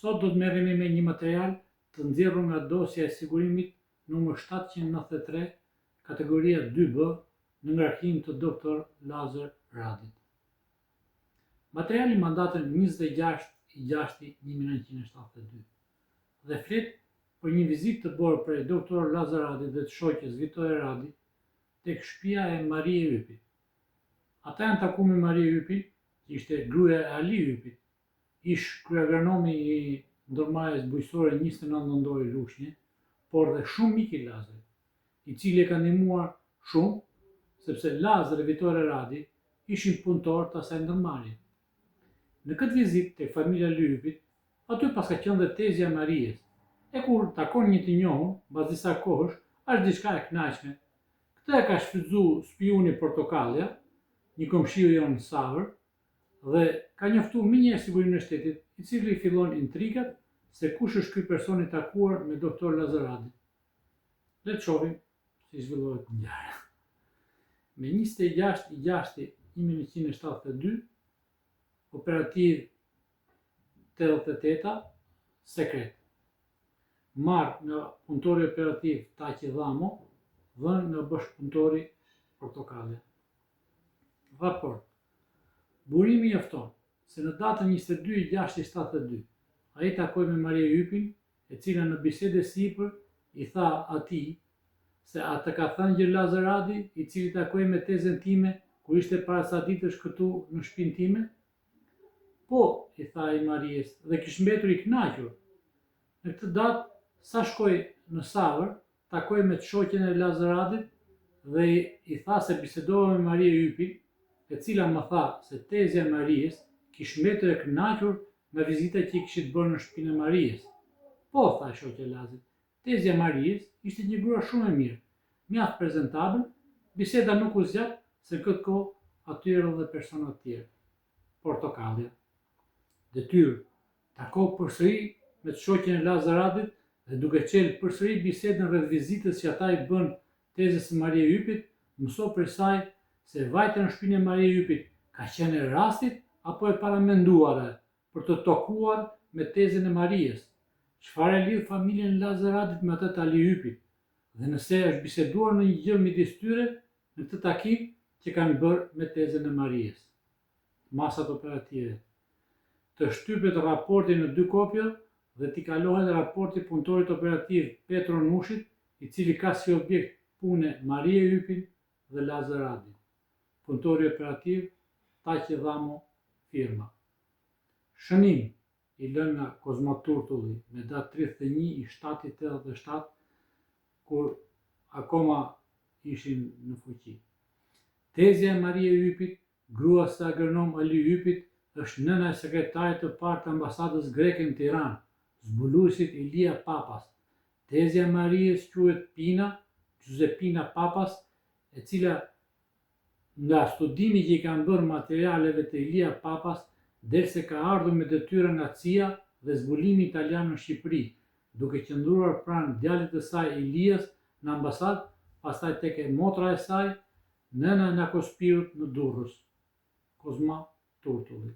Sot do të merremi me një material të nxjerrur nga dosja e sigurimit numër 793, kategoria 2B, në ngarkim të Dr. Lazar Radit. Materiali ma datën 26/6/1972 dhe flet për një vizitë të bërë prej Dr. Lazar Radit dhe të shoqes Vitoria Radi tek shtëpia e Marie Ypit. Ata janë taku me Marie Ypin, që ishte gruaja e Ali Ypit, ish kryeagronomi i ndërmarrjes bujqësore 29 nëntori Lushnjë, por dhe shumë mik i Lazarit, i cili e ka ndihmuar shumë, sepse Lazar dhe Vitoria Radi ishin punëtor të asaj ndërmarrje. Në këtë vizitë tek familja Ypit, aty pas ka qenë dhe tezja e Marijes, e kur takon një të njohur, mbas disa kohësh, është diçka e kënaqshme. Këtë e ka shfrytzuar spiuni Portokallia, një komshiu jon në Savër, dhe ka njoftuar minjëherë sigurinë e shtetit, i cili fillon intrigat se kush është ky person i takuar me Dr. Lazar Radin. Le të shohim si zhvillohet ngjarja. Me 26/6/1972, operativ 88, sekret, marrë nga punëtori operativ Taqi Dhamo, dhënë nga bashkëpunëtori Portokallia. Raport. Burimi njofton se në datën 22/6/72 ai takoi me Marie Ypin, e cila në bisede sipër i tha atij se atë ka thënë gjë Lazar Radi, i cili takoi me tezën time kur ishte para sa ditësh këtu në shtëpinë time. Po, i tha ai Marijes, dhe kish mbetur i kënaqur. Në këtë datë, sa shkoi në Savër, takoi me të shoqen e Lazar Radit dhe i tha se bisedova me Marie Ypin, e cila më tha se tezja e Marijes kish mbetur e kënaqur nga vizita që i kishit bërë në shtëpinë e Marijes. Po, tha shoqja e Lazit, tezja e Marijes ishte një grua shumë e mirë, mjaft prezentabël, biseda nuk u zgjat se këtë kohë aty erdhën dhe persona të tjerë. Portokallia. Detyrë, tako përsëri me të shoqen e Lazar Radit dhe duke qelë përsëri bisedën rreth vizitës që ata i bën tezës së Marie Ypit, mëso prej saj se vajtja në shtëpinë e Marie Ypit ka qenë e rastit apo e paramenduare për të tokuar me tezën e Marijes. Çfarë e lidh familjen Lazar Radit me atë të Ali Ypit, dhe nëse është biseduar në një gjë midis tyre në këtë takim që kanë bërë me tezën e Marijes. Masat operative. Të shtypet raporti në 2 kopje dhe t'i kalohet raporti punëtorit operativ Petro Nushit, i cili ka si objekt pune Marie Ypin dhe Lazar Radin. Punëtori operativ Taqi Dhamo, firma. Shënim i lënë nga Kozma Turtulli me datë 31/7/87, kur akoma ishin në fuqi. Tezja e Marie Ypit, grua së agronom Ali Ypit, është nëna e sekretarit të parë të ambasadës greke në Tiranë, zbuluesit Ilia Papas. Tezja e Marijes quhet Pina, Giuseppina Papas, e cila nga studimi që i kanë bërë materialeve të Ilia Papas, derse ka ardhur me detyra nga CIA dhe zbulimi italian në Shqipëri, duke qëndruar pranë djalit të saj Ilias në ambasadë, pastaj tek e motra e saj, nëna e Nakospirut në Durrës. Kozma Turtulli.